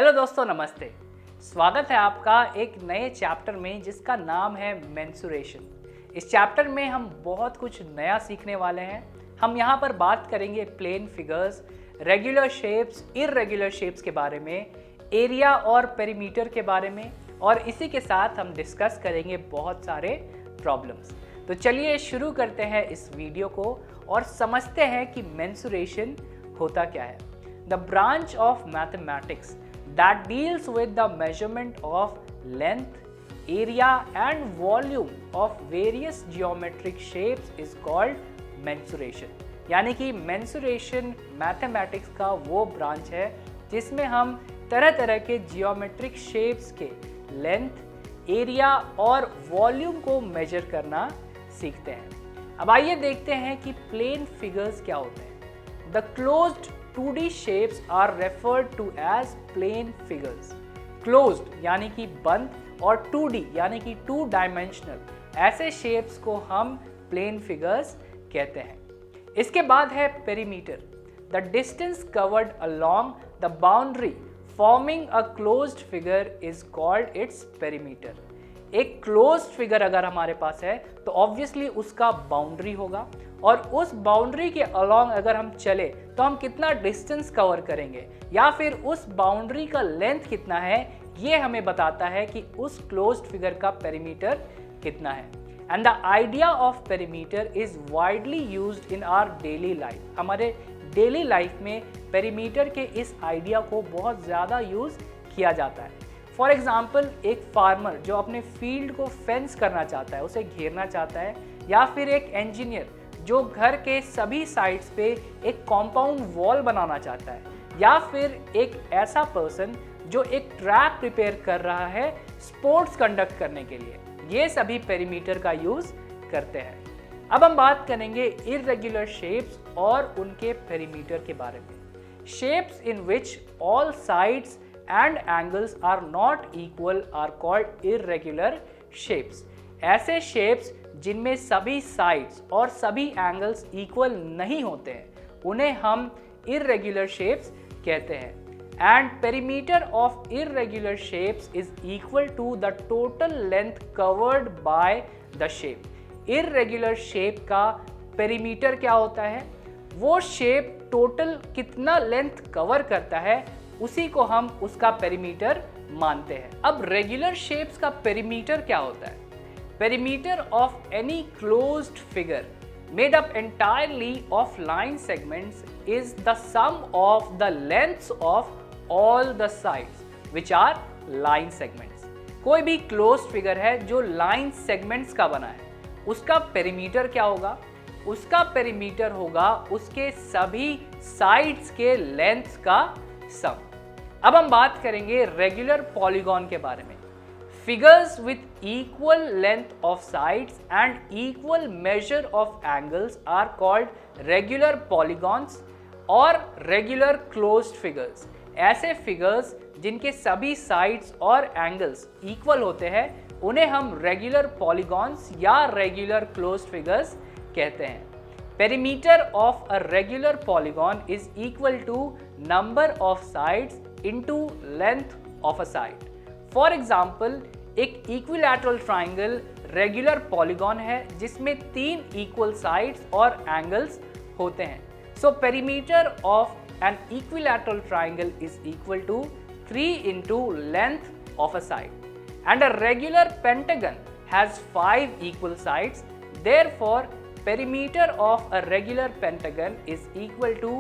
Hello दोस्तों, नमस्ते। स्वागत है आपका एक नए चैप्टर में जिसका नाम है मेंसुरेशन। इस चैप्टर में हम बहुत कुछ नया सीखने वाले हैं। हम यहाँ पर बात करेंगे plane figures, regular shapes, irregular shapes के बारे में, एरिया और पेरीमीटर के बारे में, और इसी के साथ हम डिस्कस करेंगे बहुत सारे प्रॉब्लम्स। तो चलिए शुरू करते हैं इस वीडियो को और समझते हैं कि मेंसुरेशन होता क्या है। The branch of mathematics that deals with the measurement of length, area and volume of various geometric shapes is called mensuration। यानी कि mensuration मैथमेटिक्स का वो ब्रांच है जिसमें हम तरह तरह के जियोमेट्रिक शेप्स के लेंथ, एरिया और वॉल्यूम को मेजर करना सीखते हैं। अब आइए देखते हैं कि प्लेन फिगर्स क्या होते हैं। The closed 2D shapes are referred to as plane figures। Closed यानी कि बंद और 2D यानी कि 2 dimensional ऐसे shapes को हम plane figures कहते हैं। इसके बाद है perimeter। The distance covered along the boundary forming a closed figure is called its perimeter। एक क्लोज्ड फिगर अगर हमारे पास है तो ऑब्वियसली उसका बाउंड्री होगा, और उस बाउंड्री के अलोंग अगर हम चले तो हम कितना डिस्टेंस कवर करेंगे या फिर उस बाउंड्री का लेंथ कितना है, ये हमें बताता है कि उस क्लोज्ड फिगर का पेरीमीटर कितना है। And the idea of perimeter is widely used in our daily life. हमारे डेली लाइफ में पेरीमीटर के इस आइडिया को बहुत ज़्यादा यूज किया जाता है। फॉर एग्जाम्पल, एक फार्मर जो अपने फील्ड को फेंस करना चाहता है, उसे घेरना चाहता है, या फिर एक इंजीनियर जो घर के सभी साइड्स पे एक कॉम्पाउंड वॉल बनाना चाहता है, या फिर एक ऐसा पर्सन जो एक ट्रैक प्रिपेयर कर रहा है स्पोर्ट्स कंडक्ट करने के लिए, ये सभी पेरीमीटर का यूज करते हैं। अब हम बात करेंगे इर्रेगुलर शेप्स और उनके पेरीमीटर के बारे में। Shapes in which all sides and angles are not equal are called irregular shapes। ऐसे shapes जिनमें सभी sides और सभी angles equal नहीं होते हैं उन्हें हम irregular shapes कहते हैं। And perimeter of irregular shapes is equal to the total length covered by the shape। irregular shape का perimeter क्या होता है? वो shape total कितना length cover करता है उसी को हम उसका पेरीमीटर मानते हैं। अब रेगुलर शेप्स का पेरीमीटर क्या होता है? Perimeter of any closed figure made up entirely of line segments is the sum of the lengths of all the sides which are line segments. कोई भी क्लोज्ड फिगर है जो लाइन सेगमेंट्स का बना है, उसका पेरीमीटर क्या होगा? उसका पेरीमीटर होगा उसके सभी साइड्स के लेंथ्स का सम। अब हम बात करेंगे रेगुलर पॉलीगॉन के बारे में। Figures with equal length of sides and equal measure of angles are called regular polygons और रेगुलर क्लोज्ड फिगर्स। ऐसे फिगर्स जिनके सभी साइड्स और एंगल्स इक्वल होते हैं उन्हें हम रेगुलर पॉलीगॉन्स या रेगुलर क्लोज्ड फिगर्स कहते हैं। Perimeter of a regular polygon is equal to number of sides into length of a side। For example, एक equilateral triangle regular polygon है जिसमें 3 equal sides और angles होते हैं। So perimeter of an equilateral triangle is equal to 3 into length of a side। And a regular pentagon has 5 equal sides, therefore perimeter of a regular pentagon is equal to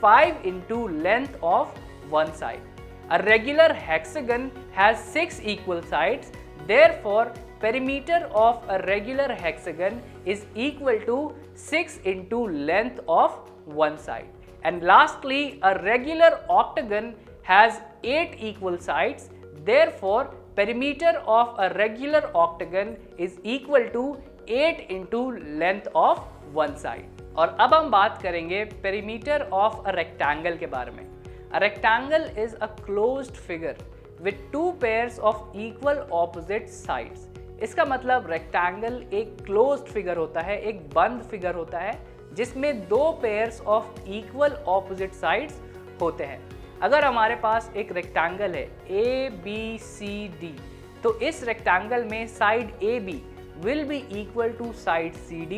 5 into length of one side। A regular hexagon has 6 equal sides, therefore perimeter of a regular hexagon is equal to 6 into length of one side। And lastly, a regular octagon has 8 equal sides, therefore perimeter of a regular octagon is equal to 8 into length of one side। और अब हम बात करेंगे perimeter of a rectangle के बारे में। A rectangle is a closed figure with 2 pairs of equal opposite sides. इसका मतलब रेक्टेंगल एक क्लोज्ड फिगर होता है, एक बंद फिगर होता है जिसमें 2 pairs of equal opposite sides होते हैं। अगर हमारे पास एक रेक्टेंगल है ABCD, तो इस रेक्टेंगल में side AB will be equal to side CD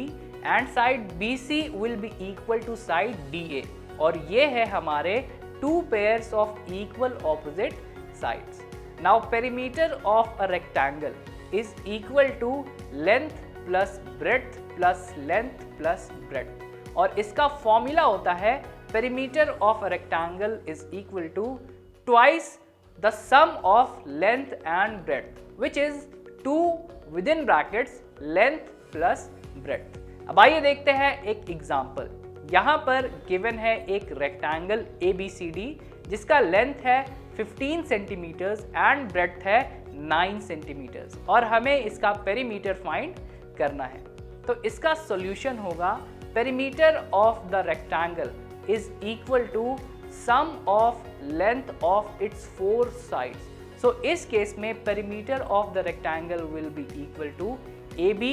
and side BC will be equal to side DA, और ये है हमारे two pairs of equal opposite sides. Now perimeter of a rectangle is equal to length plus breadth plus length plus breadth, और इसका formula होता है perimeter of a rectangle is equal to twice the sum of length and breadth, which is 2 within brackets length plus breadth. अब आइए देखते हैं एक example. यहाँ पर गिवन है एक रेक्टेंगल ABCD जिसका लेंथ है 15 सेंटीमीटर्स एंड ब्रेड्थ है 9 सेंटीमीटर्स, और हमें इसका पेरीमीटर फाइंड करना है। तो इसका सॉल्यूशन होगा perimeter of the rectangle is equal to sum of length of its 4 sides. So इस केस में perimeter of the rectangle will be equal to AB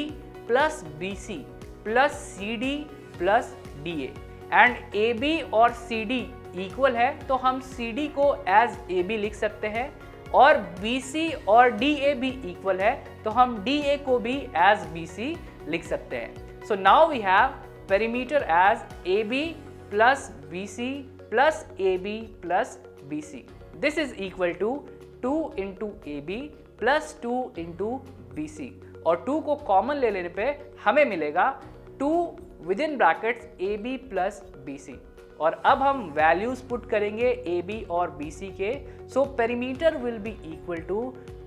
plus BC plus CD plus DA, and AB और CD equal है तो हम CD को as AB लिख सकते हैं, और BC और DA भी equal है तो हम DA को भी as BC लिख सकते हैं। So now we have perimeter as AB plus BC plus AB plus BC. This is equal to 2 into AB plus 2 into BC, और 2 को कॉमन ले लेने पे हमें मिलेगा 2 within brackets AB plus BC, और अब हम वैल्यूज पुट करेंगे AB और BC के। So perimeter will be equal to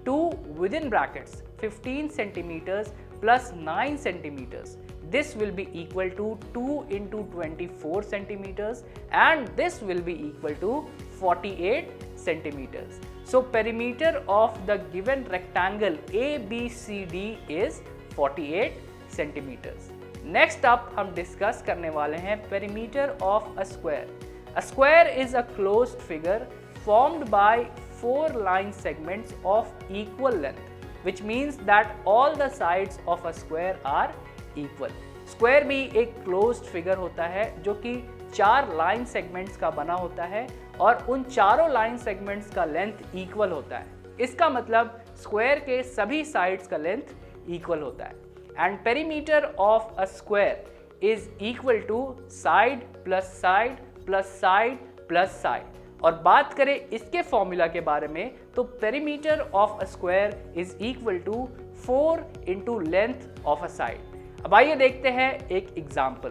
2 within brackets 15 centimetres plus 9 centimetres. This will be equal to 2 into 24 centimeters, and this will be equal to 48 centimeters. So perimeter of the given rectangle ABCD is 48 centimeters. Next up हम discuss करने वाले हैं perimeter of a square. A square is a closed figure formed by 4 line segments of equal length, which means that all the sides of a square are equal. Square भी एक closed figure होता है जो कि 4 line segments का बना होता है, और उन चारों लाइन सेगमेंट्स का लेंथ इक्वल होता है. इसका मतलब स्क्वायर के सभी साइड्स का लेंथ इक्वल होता है. And perimeter of a square is equal to side plus side plus side plus side. और बात करें इसके फॉर्मूला के बारे में तो perimeter of a square is equal to 4 into length of a side. अब आइए देखते हैं एक example.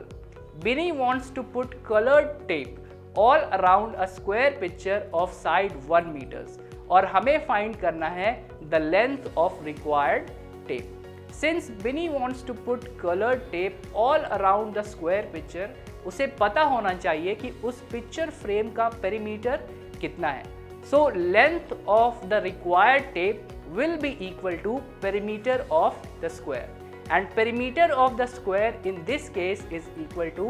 Bini wants to put coloured tape all around a square picture of side 1 metres, और हमें फाइंड करना है the length of required tape. Since Bini wants to put coloured tape all around the square picture, उसे पता होना चाहिए कि उस पिक्चर फ्रेम का पेरीमीटर कितना है. So length of the required tape will be equal to perimeter of the square. And perimeter of the square in this case is equal to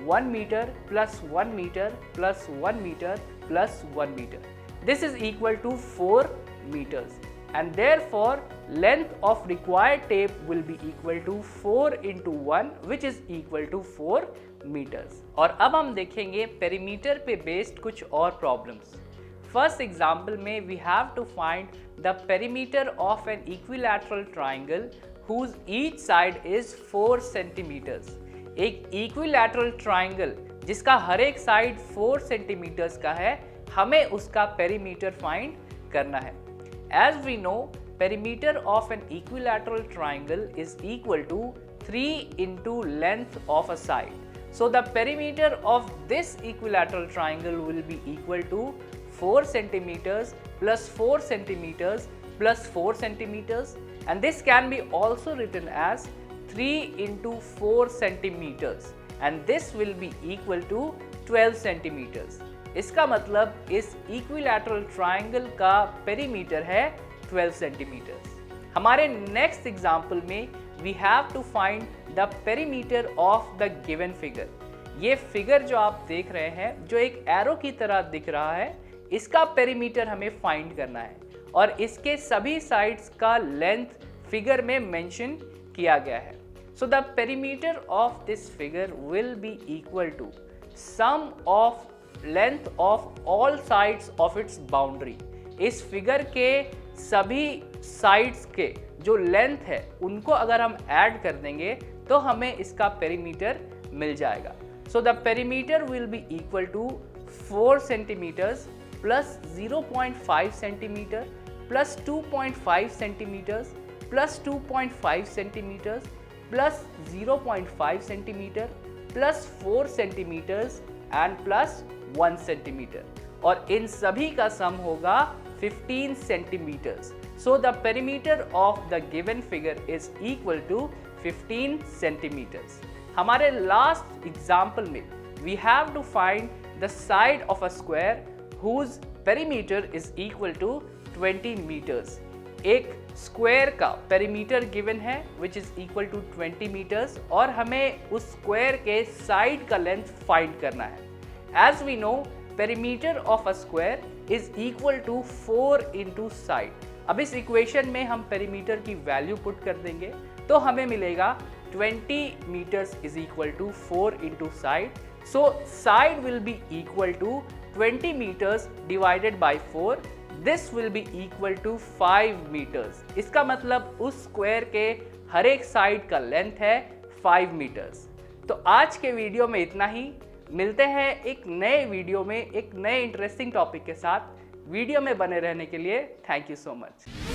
1 meter plus 1 meter plus 1 meter plus 1 meter. This is equal to 4 meters, and therefore length of required tape will be equal to 4 into 1, which is equal to 4 meters. और अब हम देखेंगे perimeter पे based कुछ और problems. First example में we have to find the perimeter of an equilateral triangle whose each side is 4 centimeters. एक equilateral triangle जिसका हर एक साइड 4 सेंटीमीटर्स का है, हमें उसका पेरीमीटर फाइंड करना है. As we know, perimeter of an equilateral triangle is equal to 3 into length of a side. So the perimeter of this equilateral triangle will be equal to 4 centimeters plus 4 centimeters plus 4 centimeters, and this can be also written as 3 into 4 centimeters, and this will be equal to 12 centimeters. इसका मतलब इस equilateral triangle का perimeter है 12 centimeters. हमारे next example में we have to find the perimeter of the given figure. ये figure जो आप देख रहे हैं, जो एक एरो की तरह दिख रहा है, इसका पेरीमीटर हमें फाइंड करना है, और इसके सभी साइड्स का लेंथ फिगर में मेंशन किया गया है. So the perimeter of this figure will be equal to sum of length of all sides of its boundary. इस फिगर के सभी साइड्स के जो लेंथ है उनको अगर हम ऐड कर देंगे तो हमें इसका पेरीमीटर मिल जाएगा। So the perimeter will be equal to 4 centimetres plus 0.5 centimetre plus 2.5 centimetres plus 2.5 centimetres plus 0.5 centimetre plus 4 centimetres and plus 1 centimetre, और इन सभी का सम होगा 15 centimetres. So the perimeter of the given figure is equal to 15 centimetres. हमारे last example में we have to find the side of a square whose perimeter is equal to 20 metres. एक square का perimeter given है which is equal to 20 metres, और हमें उस square के side का लेंथ फाइंड करना है। As we know perimeter of a square is equal to 4 into side. अब इस इक्वेशन में हम पेरीमीटर की वैल्यू पुट कर देंगे तो हमें मिलेगा 20 meters is equal to 4 into side. So side will be equal to 20 meters divided by 4. This will be equal to 5 meters. इसका मतलब उस स्क्वायर के हर एक साइड का लेंथ है 5 मीटर्स। तो आज के वीडियो में इतना ही। मिलते हैं एक नए वीडियो में एक नए इंटरेस्टिंग टॉपिक के साथ। वीडियो में बने रहने के लिए थैंक यू सो मच।